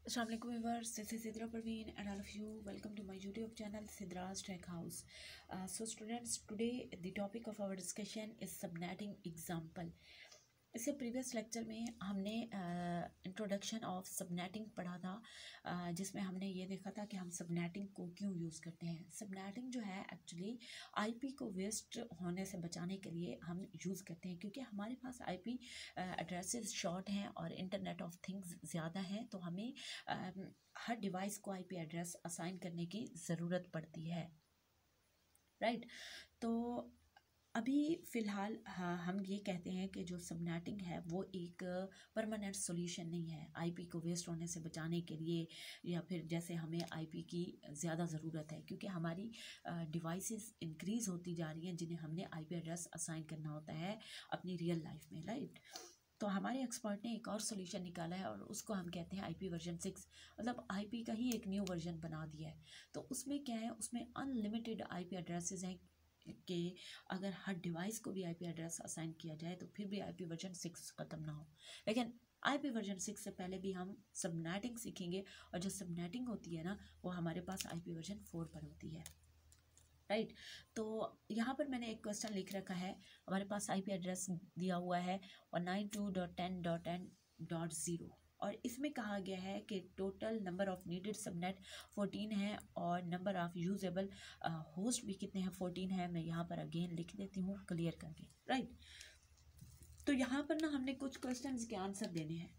Assalamualaikum viewers, this is Sidra Parveen and all of you welcome to my YouTube channel Sidra's Tech House. So students, today the topic of our discussion is subnetting example. इससे previous lecture में हमने introduction of subnetting पढ़ा था, जिसमें हमने ये देखा था कि हम सबनेटिंग को क्यों यूज़ करते हैं। सबनेटिंग जो है एक्चुअली आईपी को वेस्ट होने से बचाने के लिए हम यूज़ करते हैं, क्योंकि हमारे पास आईपी एड्रेसेस शॉर्ट हैं और इंटरनेट ऑफ थिंग्स ज़्यादा हैं, तो हमें हर डिवाइस को आईपी एड्रेस असाइन करने की ज़रूरत पड़ती है, राइट। तो अभी फ़िलहाल हम ये कहते हैं कि जो सबनेटिंग है वो एक परमानेंट सॉल्यूशन नहीं है आईपी को वेस्ट होने से बचाने के लिए, या फिर जैसे हमें आईपी की ज़्यादा ज़रूरत है क्योंकि हमारी डिवाइसेस इंक्रीज़ होती जा रही हैं जिन्हें हमने आईपी एड्रेस असाइन करना होता है अपनी रियल लाइफ में, राइट। तो हमारे एक्सपर्ट ने एक और सॉल्यूशन निकाला है और उसको हम कहते हैं आईपी वर्जन 6, मतलब आईपी का ही एक न्यू वर्जन बना दिया है। तो उसमें क्या है, उसमें अनलिमिटेड आईपी एड्रेसेस हैं कि अगर हर डिवाइस को भी आईपी एड्रेस असाइन किया जाए तो फिर भी आईपी वर्जन 6 ख़त्म ना हो। लेकिन आईपी वर्जन 6 से पहले भी हम सबनेटिंग सीखेंगे, और जो सबनेटिंग होती है ना वो हमारे पास आईपी वर्जन 4 पर होती है, राइट। तो यहाँ पर मैंने एक क्वेश्चन लिख रखा है, हमारे पास आईपी एड्रेस दिया हुआ है 192.10.10.0 और इसमें कहा गया है कि total number of needed subnet 14 है और नंबर ऑफ यूजेबल होस्ट भी कितने हैं, 14 है। मैं यहाँ पर अगेन लिख देती हूँ क्लियर करके, राइट। तो यहाँ पर ना हमने कुछ क्वेश्चंस के आंसर देने हैं।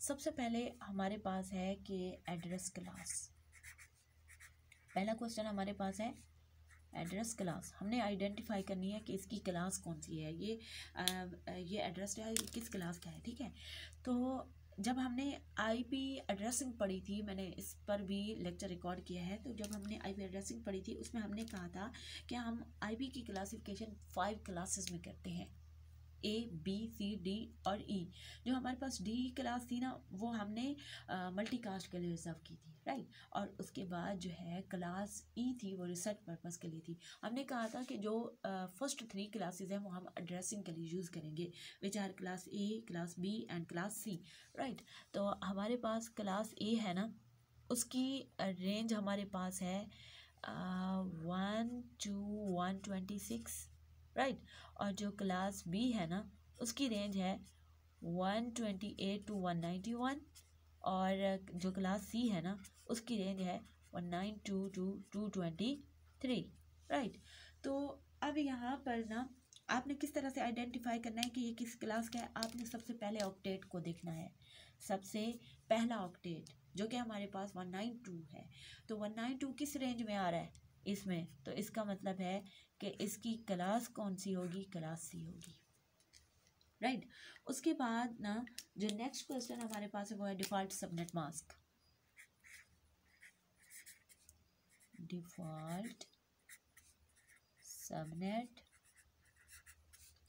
सबसे पहले हमारे पास है कि एड्रेस क्लास, पहला क्वेश्चन हमारे पास है एड्रेस क्लास। हमने आइडेंटिफाई करनी है कि इसकी क्लास कौन सी है, ये एड्रेस है, ये किस क्लास का है, ठीक है। तो जब हमने आईपी एड्रेसिंग पढ़ी थी, मैंने इस पर भी लेक्चर रिकॉर्ड किया है, तो जब हमने आईपी एड्रेसिंग पढ़ी थी उसमें हमने कहा था कि हम आईपी की क्लासिफिकेशन 5 क्लासेस में करते हैं, ए बी सी डी और ई। जो हमारे पास डी क्लास थी ना वो हमने मल्टीकास्ट के लिए रिजर्व की थी, राइट। और उसके बाद जो है क्लास ई थी वो रिसर्च पर्पस के लिए थी। हमने कहा था कि जो फर्स्ट 3 क्लासेस हैं वो हम एड्रेसिंग के लिए यूज़ करेंगे, which are class A, class B and class C, right. तो हमारे पास क्लास ए है ना, उसकी रेंज हमारे पास है 1 to 126, राइट। और जो क्लास बी है ना उसकी रेंज है 128 to 191, और जो क्लास सी है ना उसकी रेंज है 192 to 223, राइट। तो अब यहाँ पर ना आपने किस तरह से आइडेंटिफाई करना है कि ये किस क्लास का है। आपने सबसे पहले ऑक्टेट को देखना है, सबसे पहला ऑक्टेट जो कि हमारे पास 192 है। तो 192 किस रेंज में आ रहा है इसमें, तो इसका मतलब है कि इसकी क्लास कौन सी होगी, क्लास सी होगी, राइट। उसके बाद ना जो नेक्स्ट क्वेश्चन हमारे पास है वो है default subnet mask. Default subnet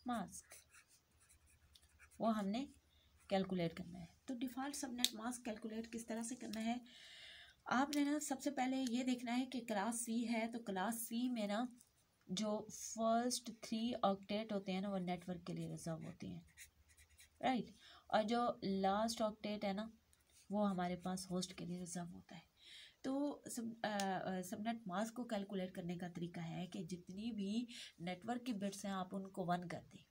mask वो हमने कैलकुलेट करना है। तो डिफ़ॉल्ट सबनेट मास्क कैलकुलेट किस तरह से करना है, आपने ना सबसे पहले ये देखना है कि क्लास सी है, तो क्लास सी में ना जो फर्स्ट 3 ऑक्टेट होते हैं ना वो नेटवर्क के लिए रिजर्व होते हैं, राइट। और जो लास्ट ऑक्टेट है ना वो हमारे पास होस्ट के लिए रिजर्व होता है। तो सबनेट मास्क को कैलकुलेट करने का तरीका है कि जितनी भी नेटवर्क की बिट्स हैं आप उनको 1 कर दें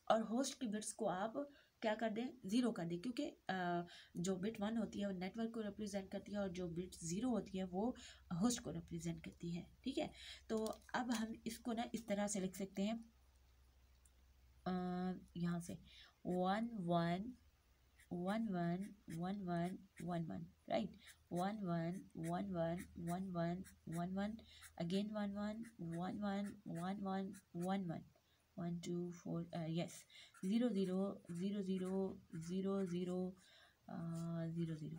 और होस्ट की बिट्स को आप क्या कर दें, 0 कर दें, क्योंकि जो बिट 1 होती है वो नेटवर्क को रिप्रेजेंट करती है और जो बिट 0 होती है वो होस्ट को रिप्रेजेंट करती है, ठीक है। तो अब हम इसको ना इस तरह से लिख सकते हैं, यहाँ से 1 1 1 1 1 1 1 1, राइट। 1 1 1 1 1 1 1 1, again 1 1 1 1 1 1 1 1 1 2 4 yes 0 0 0 0 0 0 0 0,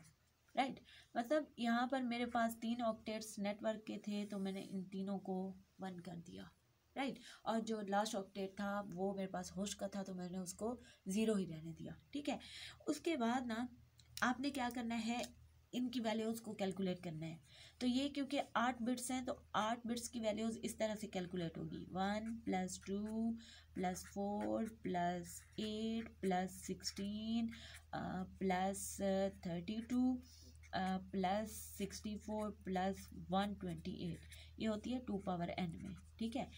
right. मतलब यहाँ पर मेरे पास 3 ऑक्टेट्स नेटवर्क के थे तो मैंने इन तीनों को 1 कर दिया, राइट। और जो लास्ट ऑक्टेट था वो मेरे पास होस्ट का था तो मैंने उसको 0 ही रहने दिया, ठीक है। उसके बाद ना आपने क्या करना है, इनकी वैल्यूज़ को कैलकुलेट करना है। तो ये क्योंकि 8 बिट्स हैं तो 8 बिट्स की वैल्यूज़ इस तरह से कैलकुलेट होगी, 1 + 2 + 4 + 8 + 16 + 32 प्लस 64 प्लस 128, ये होती है 2 पावर n में। ठीक है,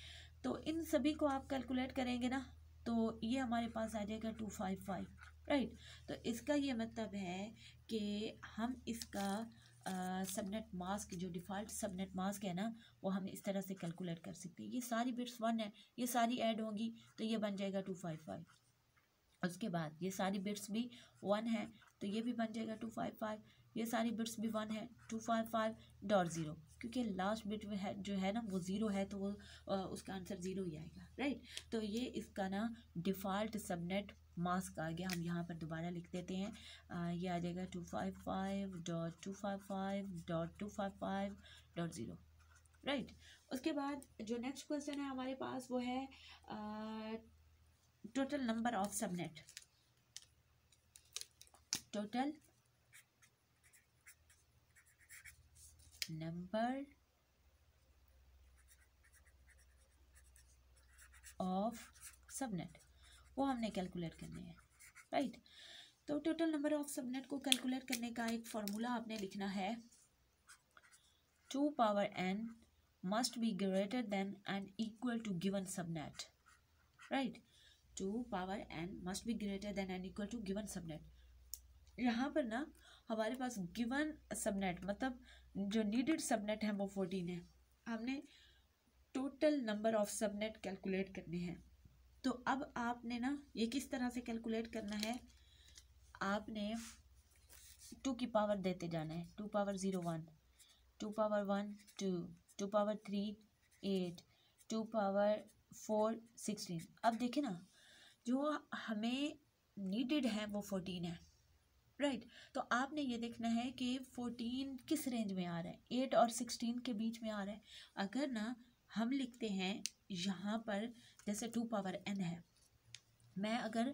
तो इन सभी को आप कैलकुलेट करेंगे ना, तो ये हमारे पास आ जाएगा 255, राइट। तो इसका ये मतलब है कि हम इसका सबनेट मास्क, जो डिफ़ॉल्ट सबनेट मास्क है ना, वो हम इस तरह से कैलकुलेट कर सकते हैं। ये सारी बिट्स 1 है, ये सारी ऐड होंगी तो ये बन जाएगा 255। उसके बाद ये सारी बिट्स भी 1 है तो ये भी बन जाएगा 255। ये सारी बिट्स भी 1 है, 255.0, क्योंकि लास्ट बिट में है जो है ना वो 0 है, तो वो उसका आंसर 0 ही आएगा, राइट। तो ये इसका ना डिफ़ॉल्ट सबनेट मास्क आ गया। हम यहाँ पर दोबारा लिख देते हैं, ये आ जाएगा 255.255.255.0, राइट। उसके बाद जो नेक्स्ट क्वेश्चन है हमारे पास वो है total number of subnet. Total number of subnet वो हमने कैलकुलेट करने हैं, राइट। तो टोटल नंबर ऑफ सबनेट को कैलकुलेट करने का एक फॉर्मूला आपने लिखना है, 2 power n must be greater than and equal to given subnet, right. 2 power n must be greater than and equal to given subnet. यहाँ पर ना हमारे पास गिवन सबनेट मतलब जो नीडेड सबनेट है वो 14 है। हमने total number of subnet calculate करने हैं। तो अब आपने ना ये किस तरह से कैलकुलेट करना है, आपने 2 की पावर देते जाना है, 2 पावर 0 1, 2 पावर 1 2, 2 पावर 3 8, 2 पावर 4 16। अब देखें ना जो हमें नीडेड है वो 14 है, राइट। तो आपने ये देखना है कि 14 किस रेंज में आ रहा है, 8 और 16 के बीच में आ रहा है। अगर ना हम लिखते हैं यहाँ पर जैसे 2 पावर n है, मैं अगर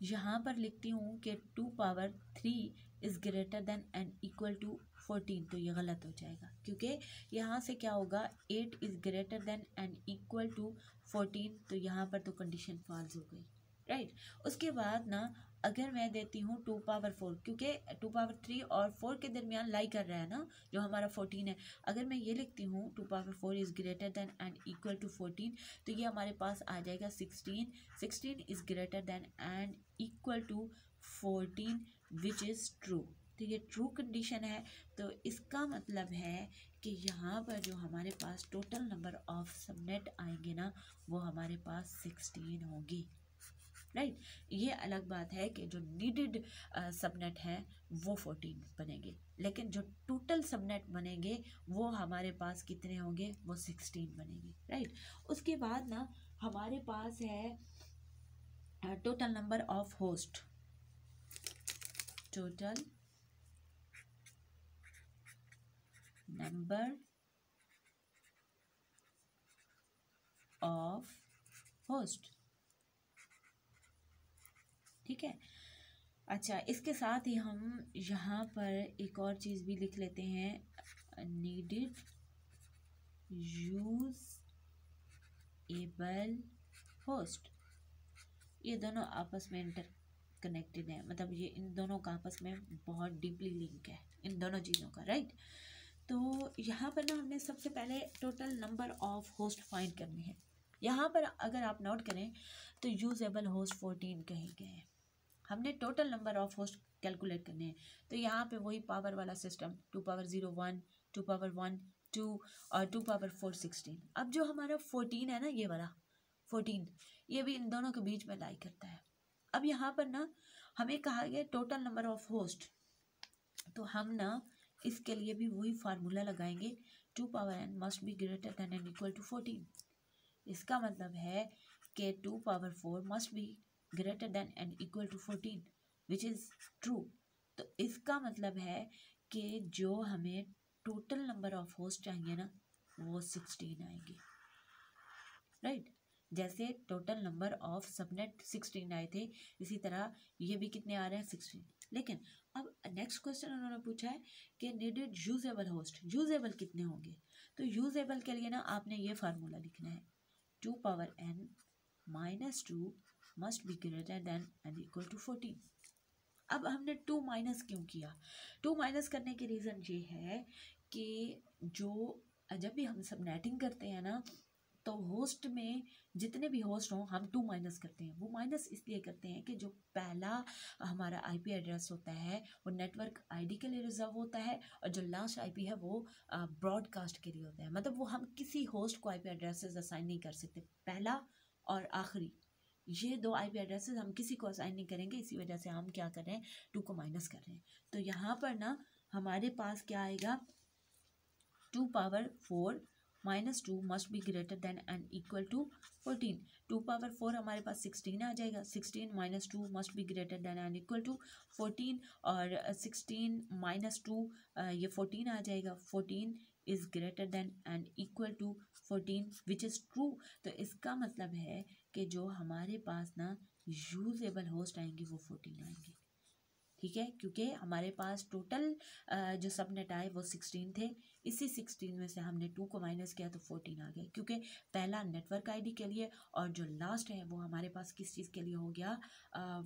यहाँ पर लिखती हूँ कि 2 power 3 is greater than and equal to 14, तो ये गलत हो जाएगा, क्योंकि यहाँ से क्या होगा, 8 is greater than and equal to 14, तो यहाँ पर तो कंडीशन फॉल्स हो गई, राइट। उसके बाद ना अगर मैं देती हूँ 2 पावर 4, क्योंकि 2 पावर 3 और 4 के दरमियान लाई कर रहा है ना जो हमारा 14 है, अगर मैं ये लिखती हूँ 2 power 4 is greater than and equal to 14, तो ये हमारे पास आ जाएगा 16, 16 is greater than and equal to 14 which is true. तो ये ट्रू कंडीशन है। तो इसका मतलब है कि यहाँ पर जो हमारे पास टोटल नंबर ऑफ सबनेट आएंगे ना वो हमारे पास 16 होंगी, राइट। ये अलग बात है कि जो नीडेड सबनेट है वो 14 बनेंगे, लेकिन जो टोटल सबनेट बनेंगे वो हमारे पास कितने होंगे, वो 16 बनेंगे, राइट। उसके बाद ना हमारे पास है total number of host. Total number of host, ठीक है। अच्छा, इसके साथ ही हम यहाँ पर एक और चीज़ भी लिख लेते हैं, नीडेड यूजेबल होस्ट। ये दोनों आपस में इंटर कनेक्टेड है, मतलब ये इन दोनों का आपस में बहुत डीपली लिंक है इन दोनों चीज़ों का, राइट। तो यहाँ पर ना हमने सबसे पहले total number of host find करनी है। यहाँ पर अगर आप नोट करें तो यूजेबल होस्ट 14 कहे गए हैं, हमने total number of host calculate करने हैं। तो यहाँ पे वही पावर वाला सिस्टम, 2 पावर 0 1, 2 पावर 1 2 और 2 पावर 4 16। अब जो हमारा 14 है ना, ये वाला 14, ये भी इन दोनों के बीच में लाई करता है। अब यहाँ पर ना हमें कहा गया टोटल नंबर ऑफ होस्ट, तो हम ना इसके लिए भी वही फार्मूला लगाएंगे, 2 power n must be greater than and equal to 14। इसका मतलब है कि 2 power 4 must be greater than and equal to 14 which is true. तो इसका मतलब है कि जो हमें टोटल नंबर ऑफ होस्ट चाहिए ना वो 16 आएंगे, राइट। जैसे टोटल नंबर ऑफ सबनेट 16 आए थे, इसी तरह ये भी कितने आ रहे हैं, 16। लेकिन अब नेक्स्ट क्वेश्चन उन्होंने पूछा है कि नीडेड यूजेबल होस्ट, यूजेबल कितने होंगे। तो यूजेबल के लिए ना आपने ये फार्मूला लिखना है, 2 power n minus 2 must be greater than and equal to 14। अब हमने 2 माइनस क्यों किया? 2 माइनस करने की रीज़न ये है कि जो जब भी हम सबनेटिंग करते हैं ना, तो होस्ट में जितने भी होस्ट हों हम 2 माइनस करते हैं। वो माइनस इसलिए करते हैं कि जो पहला हमारा आईपी एड्रेस होता है वो नेटवर्क आईडी के लिए रिजर्व होता है, और जो लास्ट आईपी है वो ब्रॉडकास्ट के लिए होता है। मतलब वो हम किसी होस्ट को आईपी एड्रेसेस असाइन नहीं कर सकते। पहला और आखिरी ये 2 आईपी एड्रेसेस हम किसी को असाइन नहीं करेंगे, इसी वजह से हम क्या कर रहे हैं, 2 को माइनस कर रहे हैं। तो यहाँ पर ना हमारे पास क्या आएगा, 2 power 4 minus 2 must be greater than and equal to 14। 2 power 4 हमारे पास 16 आ जाएगा। 16 minus 2 must be greater than and equal to 14, और 16 माइनस 2 ये 14 आ जाएगा। 14 is greater than and equal to 14 which is true. तो इसका मतलब है कि जो हमारे पास ना यूजेबल होस्ट आएंगे वो 14 आएंगे, ठीक है, क्योंकि हमारे पास टोटल जो सबनेट आए वो 16 थे। इसी 16 में से हमने 2 को माइनस किया तो 14 आ गए, क्योंकि पहला नेटवर्क आईडी के लिए और जो लास्ट है वो हमारे पास किस चीज़ के लिए हो गया,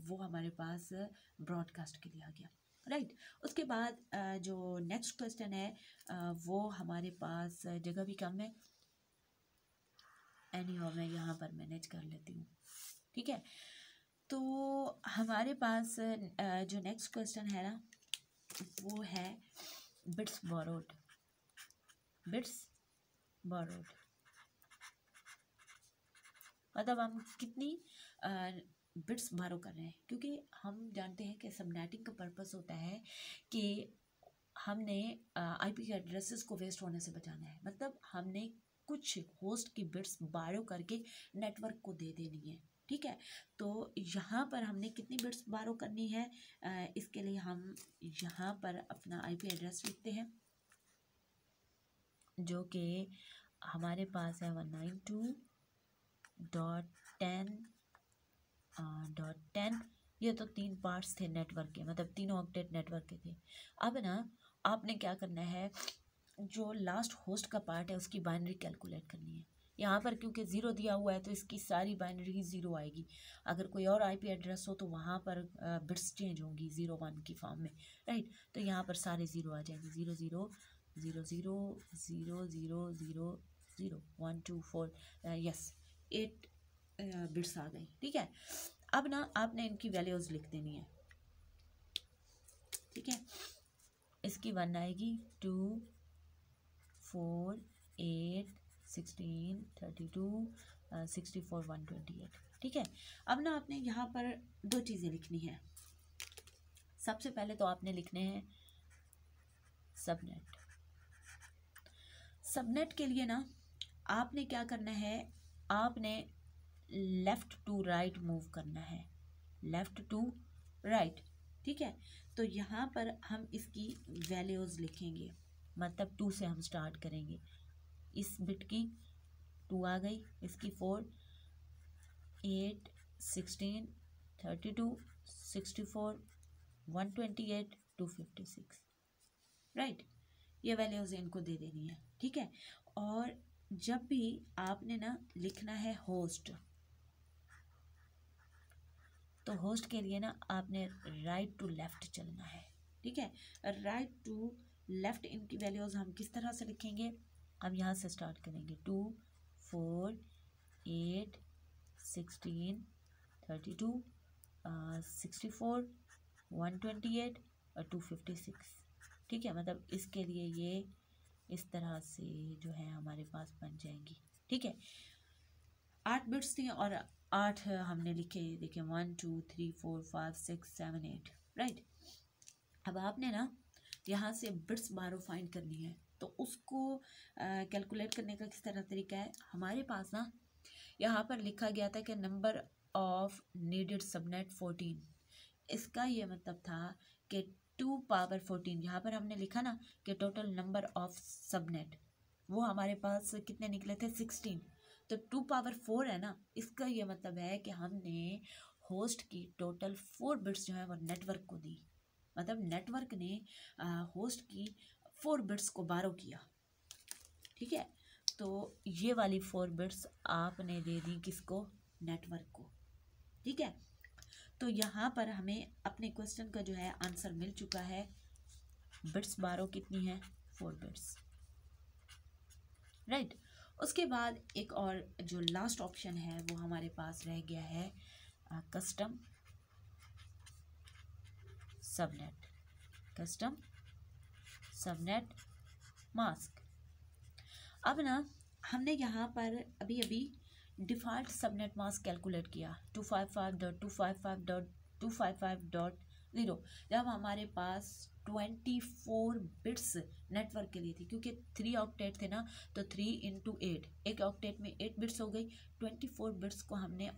वो हमारे पास ब्रॉडकास्ट के लिए आ गया, राइट। उसके बाद जो नेक्स्ट क्वेश्चन है वो हमारे पास जगह भी कम है, एनीहाउ मैं यहाँ पर मैनेज कर लेती हूँ, ठीक है। तो हमारे पास जो नेक्स्ट क्वेश्चन है ना वो है बिट्स बोरोड। बिट्स बोरोड मतलब हम कितनी बिट्स बारो कर रहे हैं, क्योंकि हम जानते हैं कि सबनेटिंग का पर्पस होता है कि हमने आईपी एड्रेसेस को वेस्ट होने से बचाना है। मतलब हमने कुछ होस्ट की बिट्स बारो करके नेटवर्क को दे देनी है, ठीक है। तो यहाँ पर हमने कितनी बिट्स बारो करनी है, इसके लिए हम यहाँ पर अपना आईपी एड्रेस लिखते हैं जो कि हमारे पास है 192.10.10। ये तो 3 पार्ट्स थे नेटवर्क के, मतलब तीनों ऑक्टेट नेटवर्क के थे। अब ना आपने क्या करना है, जो लास्ट होस्ट का पार्ट है उसकी बाइनरी कैलकुलेट करनी है। यहाँ पर क्योंकि 0 दिया हुआ है तो इसकी सारी बाइनरी ही 0 आएगी। अगर कोई और आईपी एड्रेस हो तो वहाँ पर बिट्स चेंज होंगी 0 1 की फॉर्म में, राइट। तो यहाँ पर सारे 0 आ जाएंगे, 0 0 0 0 0 0 0 0 1 2 4 यस 8 बिट्स आ गई, ठीक है। अब ना आपने इनकी वैल्यूज़ लिख देनी है, ठीक है। इसकी 1 आएगी, 2 4 8 16 32 64 128, ठीक है। अब ना आपने यहाँ पर 2 चीज़ें लिखनी है। सबसे पहले तो आपने लिखने हैं सबनेट। सबनेट के लिए ना आपने क्या करना है, आपने लेफ़्ट टू राइट मूव करना है, लेफ़्ट टू राइट, ठीक है। तो यहाँ पर हम इसकी वैल्यूज़ लिखेंगे, मतलब 2 से हम स्टार्ट करेंगे। इस बिट की 2 आ गई, इसकी 4 8 16 32 64 128 256, राइट। ये वैल्यूज़ इनको दे देनी है, ठीक है। और जब भी आपने ना लिखना है होस्ट, तो होस्ट के लिए ना आपने राइट टू लेफ़्ट चलना है, ठीक है। राइट टू लेफ़्ट इनकी वैल्यूज़ हम किस तरह से लिखेंगे, हम यहाँ से स्टार्ट करेंगे। 2 4 8 16 32 64 128 और 256, ठीक है। मतलब इसके लिए ये इस तरह से जो है हमारे पास बन जाएंगी, ठीक है। 8 बिट्स थी और 8 हमने लिखे, देखिए 1 2 3 4 5 6 7 8, राइट। अब आपने ना यहाँ से बिट्स बारो फाइंड करनी है, तो उसको कैलकुलेट करने का किस तरह तरीका है, हमारे पास ना यहाँ पर लिखा गया था कि नंबर ऑफ नीडेड सबनेट 14। इसका ये मतलब था कि 2 पावर 14, यहाँ पर हमने लिखा ना कि टोटल नंबर ऑफ सबनेट वो हमारे पास कितने निकले थे 16। तो 2 पावर 4 है ना, इसका ये मतलब है कि हमने होस्ट की टोटल 4 बिट्स जो है वो नेटवर्क को दी। मतलब नेटवर्क ने होस्ट की 4 बिट्स को बारो किया, ठीक है। तो ये वाली 4 बिट्स आपने दे दी किसको, नेटवर्क को, ठीक है। तो यहाँ पर हमें अपने क्वेश्चन का जो है आंसर मिल चुका है। बिट्स बारो कितनी है? 4 बिट्स, राइट। उसके बाद एक और जो लास्ट ऑप्शन है वो हमारे पास रह गया है custom subnet, custom subnet mask. अब ना हमने यहाँ पर अभी अभी डिफ़ॉल्ट सबनेट मास्क कैलकुलेट किया 255.255.255.0 जब हमारे पास 24 बिट्स नेटवर्क के लिए थी, क्योंकि 3 ऑक्टेट थे ना, तो 3 × 8, एक ऑक्टेट में 8 बिट्स हो गई। 24 बिट्स को हमने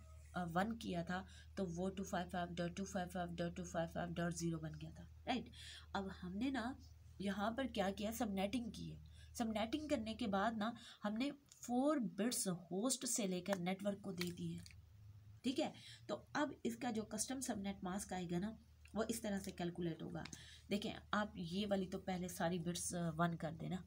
1 किया था, तो वो 255.255.255.0 बन गया था, राइट। अब हमने ना यहाँ पर क्या किया, सबनेटिंग की है। सबनेटिंग करने के बाद ना हमने 4 बिट्स होस्ट से लेकर नेटवर्क को दे दी है, ठीक है। तो अब इसका जो कस्टम सबनेट मास्क आएगा ना, वो इस तरह से कैलकुलेट होगा। देखें आप, ये वाली तो पहले सारी बिट्स 1 कर देना,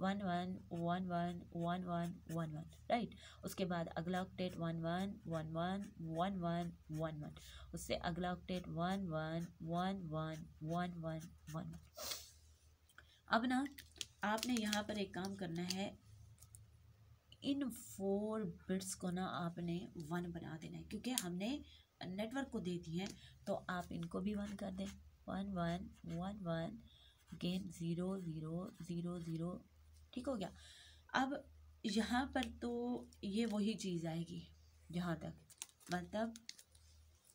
1 1 1 1 1 1 1 1, राइट। उसके बाद अगला ऑक्टेट 1 1 1 1 1 1 1 1, उससे अगला ऑक्टेट 1 1 1 1 1 1 1 1। अब ना आपने यहाँ पर एक काम करना है, इन 4 बिट्स को ना आपने 1 बना देना है, क्योंकि हमने नेटवर्क को दे दी है, तो आप इनको भी 1 कर दें। 1 1 1 1 अगेन 0 0 0 0, ठीक हो गया। अब यहाँ पर तो ये वही चीज़ आएगी यहाँ तक, मतलब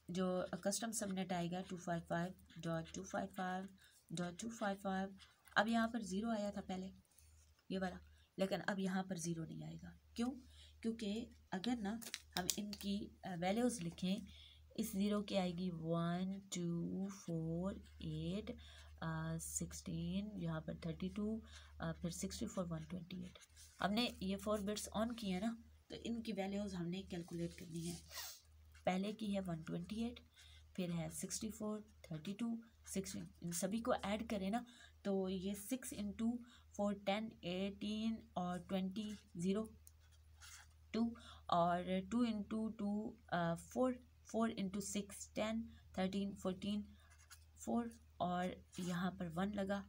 जो कस्टम सबनेट आएगा 255.255.255। अब यहाँ पर 0 आया था पहले ये वाला, लेकिन अब यहाँ पर 0 नहीं आएगा। क्यों? क्योंकि अगर ना हम इनकी वैल्यूज़ लिखें, इस 0 की आएगी 1 2 4 8 16, यहाँ पर 32, फिर 64 128। हमने ये 4 बिट्स ऑन किए ना, तो इनकी वैल्यूज़ हमने कैलकुलेट करनी है। पहले की है 128, फिर है 64 32 16, इन सभी को ऐड करें ना, तो ये 6 × 4 10 18 और 20 0 2, और 2 × 2 4 4 × 6 10 13 14 4, और यहाँ पर 1 लगा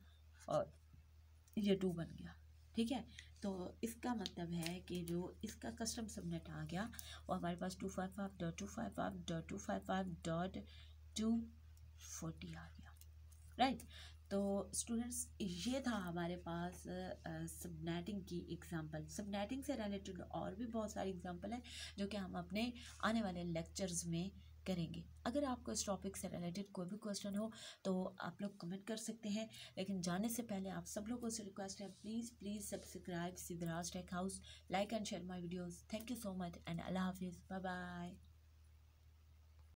और ये 2 बन गया, ठीक है। तो इसका मतलब है कि जो इसका कस्टम सबनेट आ गया वो हमारे पास 255.255.255.240 आ गया, राइट। तो स्टूडेंट्स, ये था हमारे पास सबनेटिंग की एग्जांपल। सबनेटिंग से रिलेटेड और भी बहुत सारी एग्जांपल है जो कि हम अपने आने वाले लेक्चर्स में करेंगे। अगर आपको इस टॉपिक से रिलेटेड कोई भी क्वेश्चन हो तो आप लोग कमेंट कर सकते हैं, लेकिन जाने से पहले आप सब लोगों से रिक्वेस्ट है, please subscribe Siddhraj tech house, like and share my videos. Thank you so much and Allah हाफिज़, बाय बाय।